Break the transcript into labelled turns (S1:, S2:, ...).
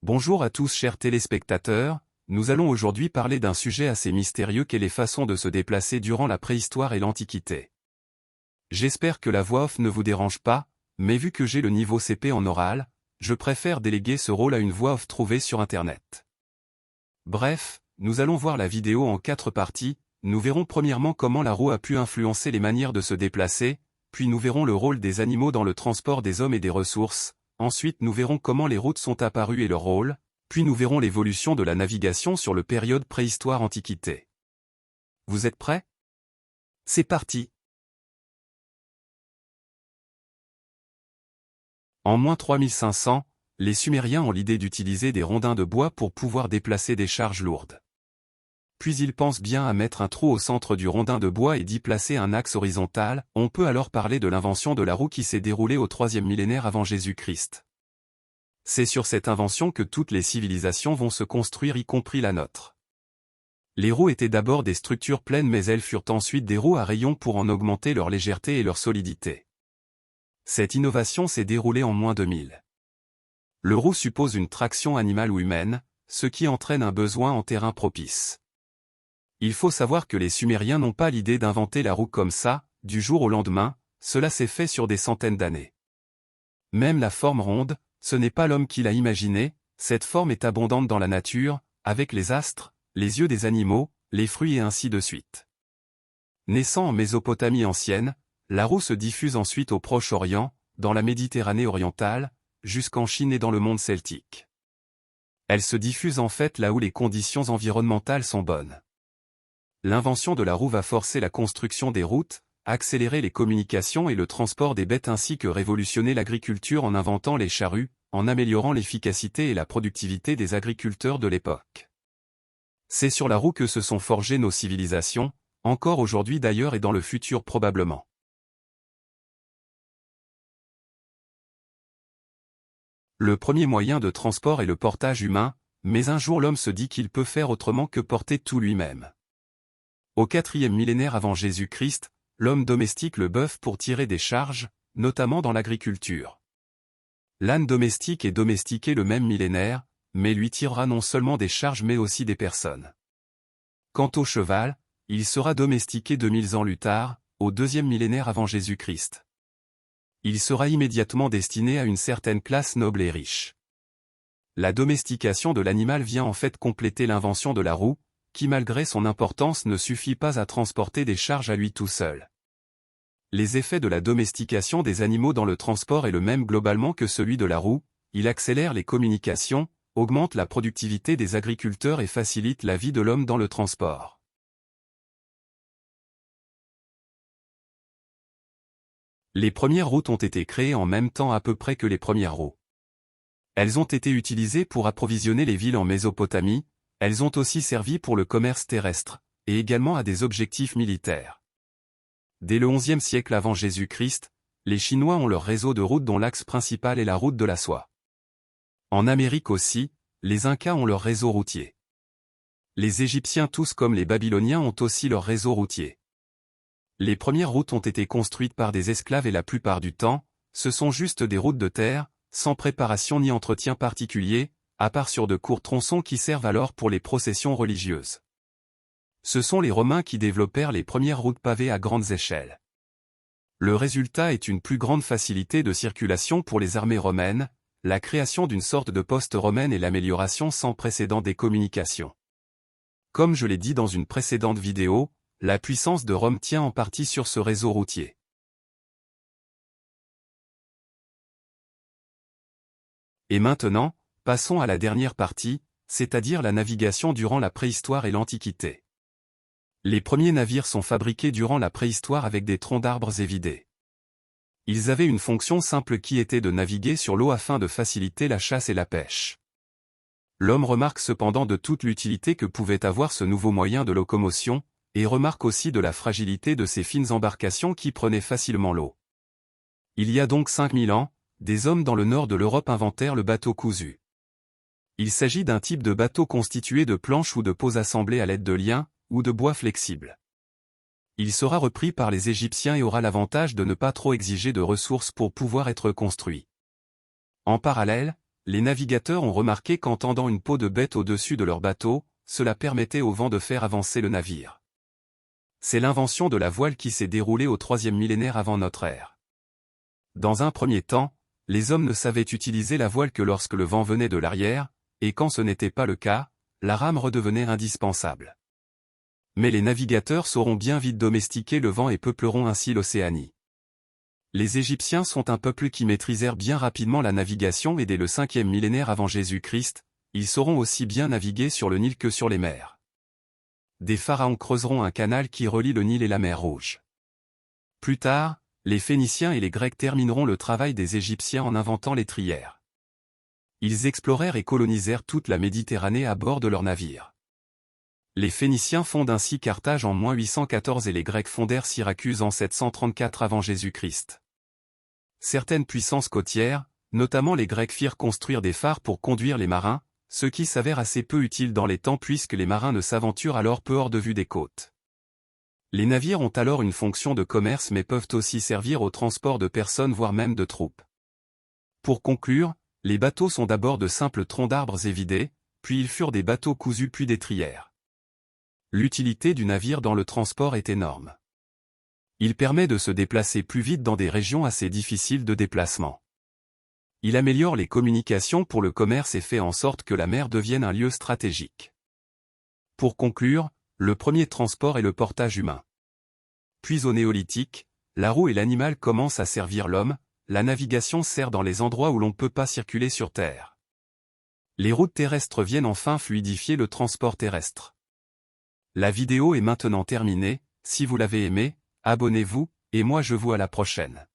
S1: Bonjour à tous chers téléspectateurs, nous allons aujourd'hui parler d'un sujet assez mystérieux qu'est les façons de se déplacer durant la préhistoire et l'Antiquité. J'espère que la voix off ne vous dérange pas, mais vu que j'ai le niveau CP en oral, je préfère déléguer ce rôle à une voix off trouvée sur Internet. Bref, nous allons voir la vidéo en 4 parties, nous verrons premièrement comment la roue a pu influencer les manières de se déplacer, puis nous verrons le rôle des animaux dans le transport des hommes et des ressources, ensuite nous verrons comment les routes sont apparues et leur rôle, puis nous verrons l'évolution de la navigation sur le période préhistoire-antiquité. Vous êtes prêts? C'est parti! En moins 3500, les Sumériens ont l'idée d'utiliser des rondins de bois pour pouvoir déplacer des charges lourdes. Puis ils pensent bien à mettre un trou au centre du rondin de bois et d'y placer un axe horizontal, on peut alors parler de l'invention de la roue qui s'est déroulée au 3e millénaire avant Jésus-Christ. C'est sur cette invention que toutes les civilisations vont se construire y compris la nôtre. Les roues étaient d'abord des structures pleines mais elles furent ensuite des roues à rayons pour en augmenter leur légèreté et leur solidité. Cette innovation s'est déroulée en moins 2000. Le roue suppose une traction animale ou humaine, ce qui entraîne un besoin en terrain propice. Il faut savoir que les Sumériens n'ont pas l'idée d'inventer la roue comme ça, du jour au lendemain, cela s'est fait sur des centaines d'années. Même la forme ronde, ce n'est pas l'homme qui l'a imaginée, cette forme est abondante dans la nature, avec les astres, les yeux des animaux, les fruits et ainsi de suite. Naissant en Mésopotamie ancienne, la roue se diffuse ensuite au Proche-Orient, dans la Méditerranée orientale, jusqu'en Chine et dans le monde celtique. Elle se diffuse en fait là où les conditions environnementales sont bonnes. L'invention de la roue va forcer la construction des routes, accélérer les communications et le transport des bêtes ainsi que révolutionner l'agriculture en inventant les charrues, en améliorant l'efficacité et la productivité des agriculteurs de l'époque. C'est sur la roue que se sont forgées nos civilisations, encore aujourd'hui d'ailleurs et dans le futur probablement. Le premier moyen de transport est le portage humain, mais un jour l'homme se dit qu'il peut faire autrement que porter tout lui-même. Au 4e millénaire avant Jésus-Christ, l'homme domestique le bœuf pour tirer des charges, notamment dans l'agriculture. L'âne domestique est domestiqué le même millénaire, mais lui tirera non seulement des charges mais aussi des personnes. Quant au cheval, il sera domestiqué 2000 ans plus tard, au 2e millénaire avant Jésus-Christ. Il sera immédiatement destiné à une certaine classe noble et riche. La domestication de l'animal vient en fait compléter l'invention de la roue, qui malgré son importance ne suffit pas à transporter des charges à lui tout seul. Les effets de la domestication des animaux dans le transport est le même globalement que celui de la roue, il accélère les communications, augmente la productivité des agriculteurs et facilite la vie de l'homme dans le transport. Les premières routes ont été créées en même temps à peu près que les premières roues. Elles ont été utilisées pour approvisionner les villes en Mésopotamie, elles ont aussi servi pour le commerce terrestre, et également à des objectifs militaires. Dès le XIe siècle avant Jésus-Christ, les Chinois ont leur réseau de routes dont l'axe principal est la route de la soie. En Amérique aussi, les Incas ont leur réseau routier. Les Égyptiens tous comme les Babyloniens ont aussi leur réseau routier. Les premières routes ont été construites par des esclaves et la plupart du temps, ce sont juste des routes de terre, sans préparation ni entretien particulier, à part sur de courts tronçons qui servent alors pour les processions religieuses. Ce sont les Romains qui développèrent les premières routes pavées à grandes échelles. Le résultat est une plus grande facilité de circulation pour les armées romaines, la création d'une sorte de poste romaine et l'amélioration sans précédent des communications. Comme je l'ai dit dans une précédente vidéo, la puissance de Rome tient en partie sur ce réseau routier. Et maintenant, passons à la dernière partie, c'est-à-dire la navigation durant la préhistoire et l'Antiquité. Les premiers navires sont fabriqués durant la préhistoire avec des troncs d'arbres évidés. Ils avaient une fonction simple qui était de naviguer sur l'eau afin de faciliter la chasse et la pêche. L'homme remarque cependant de toute l'utilité que pouvait avoir ce nouveau moyen de locomotion, et remarque aussi de la fragilité de ces fines embarcations qui prenaient facilement l'eau. Il y a donc 5000 ans, des hommes dans le nord de l'Europe inventèrent le bateau cousu. Il s'agit d'un type de bateau constitué de planches ou de peaux assemblées à l'aide de liens, ou de bois flexibles. Il sera repris par les Égyptiens et aura l'avantage de ne pas trop exiger de ressources pour pouvoir être construit. En parallèle, les navigateurs ont remarqué qu'en tendant une peau de bête au-dessus de leur bateau, cela permettait au vent de faire avancer le navire. C'est l'invention de la voile qui s'est déroulée au 3e millénaire avant notre ère. Dans un premier temps, les hommes ne savaient utiliser la voile que lorsque le vent venait de l'arrière, et quand ce n'était pas le cas, la rame redevenait indispensable. Mais les navigateurs sauront bien vite domestiquer le vent et peupleront ainsi l'Océanie. Les Égyptiens sont un peuple qui maîtrisèrent bien rapidement la navigation et dès le 5e millénaire avant Jésus-Christ, ils sauront aussi bien naviguer sur le Nil que sur les mers. Des pharaons creuseront un canal qui relie le Nil et la mer Rouge. Plus tard, les Phéniciens et les Grecs termineront le travail des Égyptiens en inventant les trières. Ils explorèrent et colonisèrent toute la Méditerranée à bord de leurs navires. Les Phéniciens fondent ainsi Carthage en -814 et les Grecs fondèrent Syracuse en 734 avant Jésus-Christ. Certaines puissances côtières, notamment les Grecs, firent construire des phares pour conduire les marins, ce qui s'avère assez peu utile dans les temps puisque les marins ne s'aventurent alors peu hors de vue des côtes. Les navires ont alors une fonction de commerce mais peuvent aussi servir au transport de personnes voire même de troupes. Pour conclure, les bateaux sont d'abord de simples troncs d'arbres évidés, puis ils furent des bateaux cousus puis des trières. L'utilité du navire dans le transport est énorme. Il permet de se déplacer plus vite dans des régions assez difficiles de déplacement. Il améliore les communications pour le commerce et fait en sorte que la mer devienne un lieu stratégique. Pour conclure, le premier transport est le portage humain. Puis au néolithique, la roue et l'animal commencent à servir l'homme, la navigation sert dans les endroits où l'on ne peut pas circuler sur terre. Les routes terrestres viennent enfin fluidifier le transport terrestre. La vidéo est maintenant terminée, si vous l'avez aimée, abonnez-vous, et moi je vous à la prochaine.